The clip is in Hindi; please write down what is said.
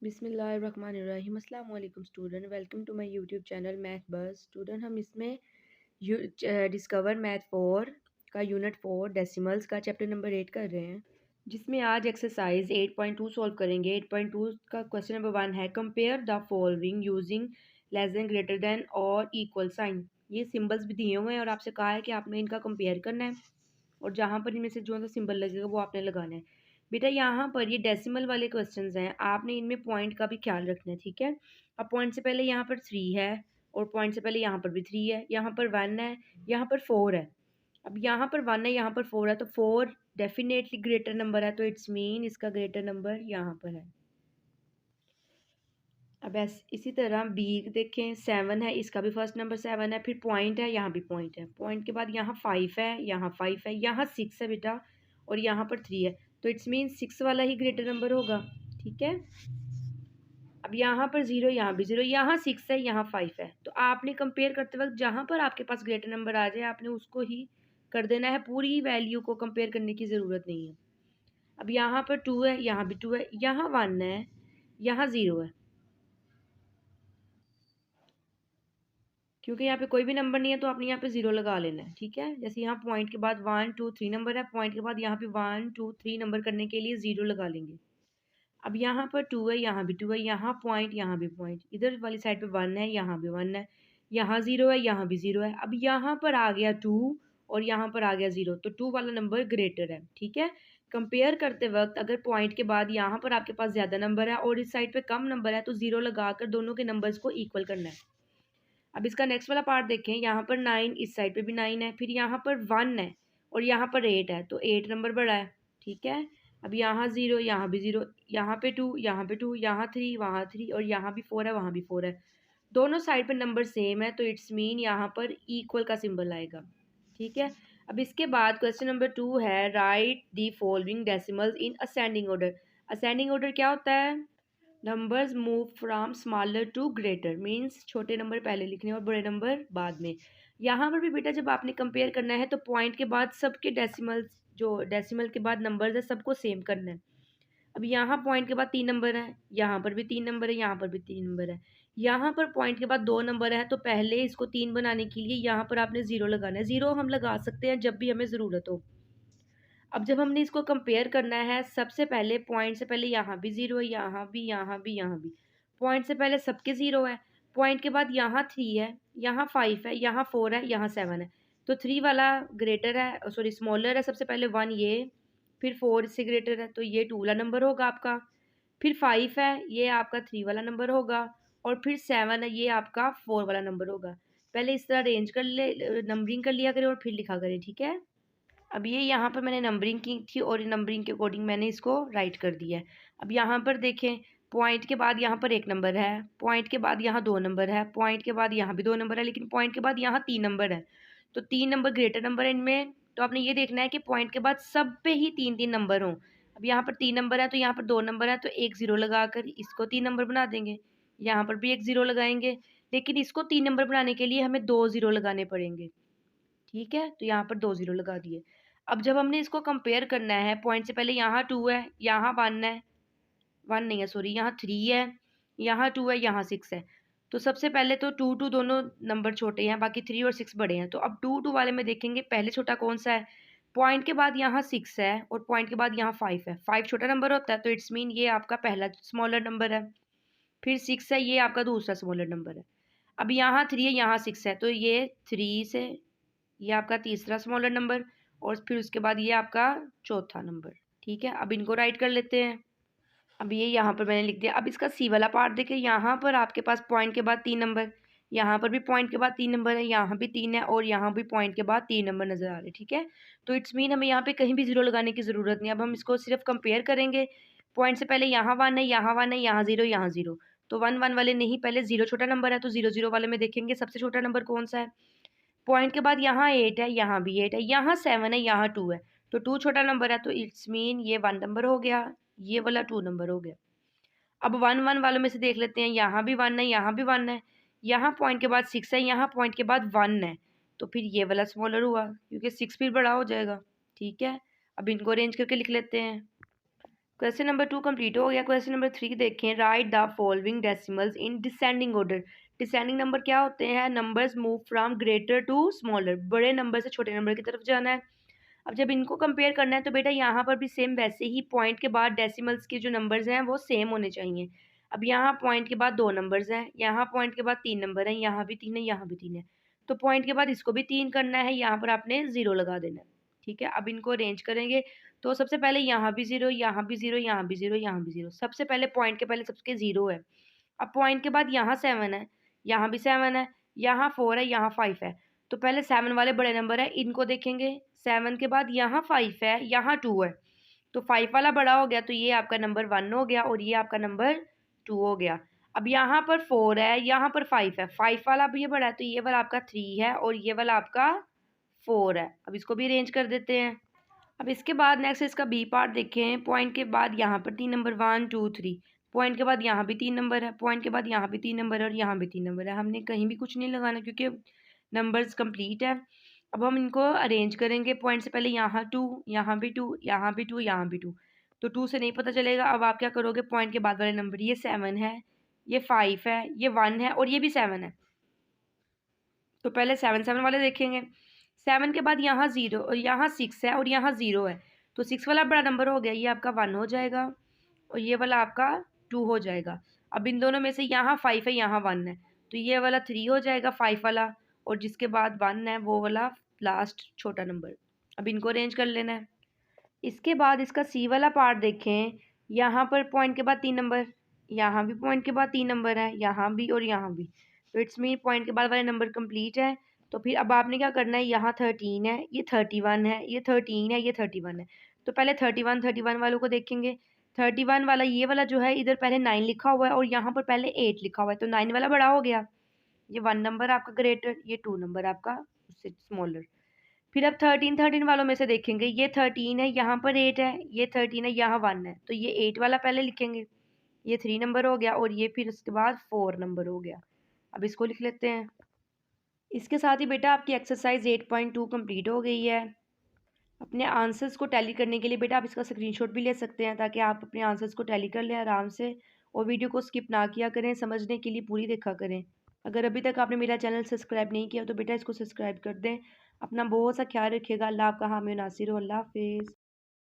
बिस्मिल्लाहिर्रहमानिर्रहीम। अस्सलाम वालेकुम student, welcome to my YouTube channel math bus. Student, हम इसमें डिस्कवर मैथ 4 का यूनिट 4 डेसिमल्स का चैप्टर नंबर 8 कर रहे हैं, जिसमें आज एक्सरसाइज 8.2 सॉल्व करेंगे। 8.2 का क्वेश्चन नंबर 1 है compare the following using less than, greater than और इक्वल साइन। ये सिंबल्स भी दिए हुए हैं और आपसे कहा है कि आपने इनका कंपेयर करना है और जहाँ पर इनमें से जो सा सिंबल लगेगा वो आपने लगाना है। बेटा यहाँ पर ये डेसिमल वाले क्वेश्चंस हैं, आपने इनमें पॉइंट का भी ख्याल रखना है, ठीक है। अब पॉइंट से पहले यहाँ पर 3 है और पॉइंट से पहले यहाँ पर भी 3 है, यहाँ पर 1 है, यहाँ पर 4 है। अब यहाँ पर 1 है, यहाँ पर 4 है, तो 4 डेफिनेटली ग्रेटर नंबर है, तो इट्स मीन इसका ग्रेटर नंबर यहाँ पर है। अब इसी तरह बी देखें, 7 है, इसका भी फर्स्ट नंबर 7 है, फिर पॉइंट है, यहाँ भी पॉइंट है, पॉइंट के बाद यहाँ 5 है, यहाँ 5 है, यहाँ 6 है बेटा और यहाँ पर 3 है, तो इट्स मीन 6 वाला ही ग्रेटर नंबर होगा, ठीक है। अब यहाँ पर 0, यहाँ भी 0, यहाँ 6 है, यहाँ 5 है, तो आपने कंपेयर करते वक्त जहाँ पर आपके पास ग्रेटर नंबर आ जाए आपने उसको ही कर देना है, पूरी वैल्यू को कंपेयर करने की ज़रूरत नहीं है। अब यहाँ पर 2 है, यहाँ भी 2 है, यहाँ 1 है, यहाँ 0 है, क्योंकि यहाँ पे कोई भी नंबर नहीं है तो आपने यहाँ पे 0 लगा लेना है, ठीक है। जैसे यहाँ पॉइंट के बाद 1 2 3 नंबर है, पॉइंट के बाद यहाँ पे 1 2 3 नंबर करने के लिए 0 लगा लेंगे। अब यहाँ पर 2 है, यहाँ भी 2 है, यहाँ पॉइंट, यहाँ भी पॉइंट, इधर वाली साइड पे 1 है, यहाँ भी 1 है, यहाँ 0 है, यहाँ भी 0 है। अब यहाँ पर आ गया 2 और यहाँ पर आ गया 0, तो 2 वाला नंबर ग्रेटर है, ठीक है। कंपेयर करते वक्त अगर पॉइंट के बाद यहाँ पर आपके पास ज़्यादा नंबर है और इस साइड पे कम नंबर है तो 0 लगाकर दोनों के नंबर्स को इक्वल करना है। अब इसका नेक्स्ट वाला पार्ट देखें, यहाँ पर 9, इस साइड पे भी 9 है, फिर यहाँ पर 1 है और यहाँ पर 8 है, तो 8 नंबर बड़ा है, ठीक है। अब यहाँ 0, यहाँ भी 0, यहाँ पे 2, यहाँ पे 2, यहाँ 3, वहाँ 3 और यहाँ भी 4 है, वहाँ भी 4 है, दोनों साइड पर नंबर सेम है, तो इट्स मीन यहाँ पर इक्वल का सिंबल आएगा, ठीक है। अब इसके बाद क्वेश्चन नंबर 2 है write the following decimals in ascending order. Ascending order क्या होता है? Numbers move from smaller to greater, means छोटे नंबर पहले लिखने और बड़े नंबर बाद में। यहाँ पर भी बेटा जब आपने कंपेयर करना है तो पॉइंट के बाद सबके डेसिमल्स, जो डेसिमल के बाद नंबर्स है सबको सेम करना है। अब यहाँ पॉइंट के बाद 3 नंबर है, यहाँ पर भी 3 नंबर है, यहाँ पर भी 3 नंबर है, यहाँ पर पॉइंट के बाद 2 नंबर है, तो पहले इसको 3 बनाने के लिए यहाँ पर आपने 0 लगाना है। 0 हम लगा सकते हैं जब भी हमें ज़रूरत हो। अब जब हमने इसको कंपेयर करना है, सबसे पहले पॉइंट से पहले यहाँ भी 0 है, यहाँ भी, यहाँ भी, यहाँ भी, पॉइंट से पहले सबके 0 है, पॉइंट के बाद यहाँ 3 है, यहाँ 5 है, यहाँ 4 है, यहाँ 7 है, तो 3 वाला ग्रेटर है, सॉरी स्मॉलर है, सबसे पहले 1 ये, फिर 4 इससे ग्रेटर है तो ये 2 वाला नंबर होगा आपका, फिर 5 है ये आपका 3 वाला नंबर होगा और फिर 7 है ये आपका 4 वाला नंबर होगा। पहले इस तरह अरेंज कर ले, नंबरिंग कर लिया करें और फिर लिखा करें, ठीक है। अब ये यहाँ पर मैंने नंबरिंग की थी और नंबरिंग के अकॉर्डिंग मैंने इसको राइट कर दिया है। अब यहाँ पर देखें, पॉइंट के बाद यहाँ पर 1 नंबर है, पॉइंट के बाद यहाँ 2 नंबर है, पॉइंट के बाद यहाँ भी 2 नंबर है, लेकिन पॉइंट के बाद यहाँ 3 नंबर है, तो 3 नंबर ग्रेटर नंबर है इनमें। तो आपने ये देखना है कि पॉइंट के बाद सब पे ही 3 3 नंबर हों। अब यहाँ पर 3 नंबर है तो यहाँ पर 2 नंबर है, तो एक 0 लगाकर इसको 3 नंबर बना देंगे, यहाँ पर भी एक 0 लगाएंगे, लेकिन इसको 3 नंबर बनाने के लिए हमें 2 0 लगाने पड़ेंगे, ठीक है। तो यहाँ पर 2 0 लगा दिए। अब जब हमने इसको कंपेयर करना है, पॉइंट से पहले यहाँ 2 है, यहाँ 1 है, 1 नहीं है सॉरी, यहाँ 3 है, यहाँ 2 है, यहाँ 6 है, तो सबसे पहले तो 2 2 दोनों नंबर छोटे हैं, बाकी 3 और 6 बड़े हैं। तो अब 2 2 वाले में देखेंगे पहले छोटा कौन सा है, पॉइंट के बाद यहाँ 6 है और पॉइंट के बाद यहाँ 5 है, 5 छोटा नंबर होता है, तो इट्स मीन ये आपका पहला स्मॉलर नंबर है, फिर 6 है ये आपका दूसरा स्मॉलर नंबर है। अब यहाँ 3 है, यहाँ 6 है, तो ये 3 से ये आपका तीसरा स्मॉलर नंबर और फिर उसके बाद ये आपका चौथा नंबर, ठीक है। अब इनको राइट कर लेते हैं। अब ये यहाँ पर मैंने लिख दिया। अब इसका सी वाला पार्ट देखिए, यहाँ पर आपके पास पॉइंट के बाद 3 नंबर, यहाँ पर भी पॉइंट के बाद 3 नंबर है, यहाँ भी 3 है और यहाँ भी पॉइंट के बाद 3 नंबर नज़र आ रहे हैं, ठीक है। तो इट्स मीन हमें यहाँ पे कहीं भी 0 लगाने की ज़रूरत नहीं। अब हम इसको सिर्फ कंपेयर करेंगे, पॉइंट से पहले यहाँ 1 है, यहाँ 1 है, यहाँ 0, यहाँ 0, तो 1 1 वाले नहीं, पहले 0 छोटा नंबर है, तो 0 0 वाले में देखेंगे सबसे छोटा नंबर कौन सा है। पॉइंट के बाद यहाँ 8 है, यहाँ भी 8 है, यहाँ 7 है, यहाँ 2 है, तो 2 छोटा नंबर है, तो इट्स मीन ये 1 नंबर हो गया, ये वाला 2 नंबर हो गया। अब 1 1 वालों में से देख लेते हैं, यहाँ भी 1 है, यहाँ भी 1 है, यहाँ पॉइंट के बाद 6 है, यहाँ पॉइंट के बाद 1 है, तो फिर ये वाला स्मॉलर हुआ क्योंकि 6 फिर बड़ा हो जाएगा, ठीक है। अब इनको अरेंज करके लिख लेते हैं। क्वेश्चन नंबर 2 कंप्लीट हो गया। क्वेश्चन नंबर 3 देखें, write the following decimals in descending order. Descending number क्या होते हैं? Numbers move from greater to smaller, बड़े नंबर से छोटे नंबर की तरफ जाना है। अब जब इनको कंपेयर करना है तो बेटा यहाँ पर भी सेम वैसे ही पॉइंट के बाद डेसिमल्स के जो नंबर्स हैं वो सेम होने चाहिए। अब यहाँ पॉइंट के बाद 2 नंबर्स हैं, यहाँ पॉइंट के बाद 3 नंबर हैं, यहाँ भी 3 है, यहाँ भी 3 है। तो पॉइंट के बाद इसको भी 3 करना है, यहाँ पर आपने 0 लगा देना है। ठीक है, अब इनको अरेंज करेंगे तो सबसे पहले यहाँ भी 0, यहाँ भी 0, यहाँ भी 0, यहाँ भी 0। सबसे पहले पॉइंट के पहले सबके 0 है। अब पॉइंट के बाद यहाँ 7 है, यहाँ भी 7 है, यहाँ 4 है, यहाँ 5 है। तो पहले 7 वाले बड़े नंबर है, इनको देखेंगे। 7 के बाद यहाँ 5 है, यहाँ 2 है। तो 5 वाला बड़ा हो गया, तो ये आपका नंबर 1 हो गया और ये आपका नंबर 2 हो गया। अब यहाँ पर 4 है, यहाँ पर 5 है। 5 वाला अब ये बड़ा है, तो ये वाला आपका 3 है और ये वाला आपका 4 है। अब इसको भी अरेंज कर देते हैं। अब इसके बाद नेक्स्ट इसका बी पार्ट देखें। पॉइंट के बाद यहाँ पर 3 नंबर, 1 2 3। पॉइंट के बाद यहाँ भी 3 नंबर है, पॉइंट के बाद यहाँ भी 3 नंबर है और यहाँ भी 3 नंबर है। हमने कहीं भी कुछ नहीं लगाना क्योंकि नंबर्स कंप्लीट है। अब हम इनको अरेंज करेंगे। पॉइंट से पहले यहाँ 2, यहाँ भी 2, यहाँ भी 2, यहाँ भी 2। तो 2 से नहीं पता चलेगा। अब आप क्या करोगे? पॉइंट के बाद वाले नंबर, ये 7 है, ये 5 है, ये 1 है और ये भी 7 है। तो पहले 7 वाले देखेंगे। 7 के बाद यहाँ 0 और यहाँ 6 है और यहाँ 0 है। तो 6 वाला बड़ा नंबर हो गया, ये आपका 1 हो जाएगा और ये वाला आपका 2 हो जाएगा। अब इन दोनों में से यहाँ 5 है, यहाँ 1 है, तो ये वाला 3 हो जाएगा 5 वाला, और जिसके बाद 1 है वो वाला लास्ट छोटा नंबर। अब इनको अरेंज कर लेना है। इसके बाद इसका सी वाला पार्ट देखें। यहाँ पर पॉइंट के बाद 3 नंबर, यहाँ भी पॉइंट के बाद 3 नंबर है, यहाँ भी और यहाँ भी। तो इट्स मीन पॉइंट के बाद वाले नंबर कंप्लीट है। तो फिर अब आपने क्या करना है? यहाँ 13 है, ये 31 है, ये 13 है, ये 31 है। तो पहले 31 वालों को देखेंगे। 31 वाला ये वाला जो है, इधर पहले 9 लिखा हुआ है और यहाँ पर पहले 8 लिखा हुआ है, तो 9 वाला बड़ा हो गया। ये 1 नंबर आपका ग्रेटर, ये 2 नंबर आपका उससे स्मॉलर। फिर अब 13 वालों में से देखेंगे। ये 13 है, यहाँ पर 8 है, ये 13 है, यहाँ 1 है, तो ये 8 वाला पहले लिखेंगे। ये 3 नंबर हो गया और ये फिर उसके बाद 4 नंबर हो गया। अब इसको लिख लेते हैं। इसके साथ ही बेटा आपकी एक्सरसाइज 8.2 कंप्लीट हो गई है। अपने आंसर्स को टैली करने के लिए बेटा आप इसका स्क्रीनशॉट भी ले सकते हैं, ताकि आप अपने आंसर्स को टैली कर लें आराम से। और वीडियो को स्किप ना किया करें, समझने के लिए पूरी देखा करें। अगर अभी तक आपने मेरा चैनल सब्सक्राइब नहीं किया तो बेटा इसको सब्सक्राइब कर दें। अपना बहुत सा ख्याल रखिएगा। अल्लाह आपका हामी नासिर हो। अल्लाह हाफिज़।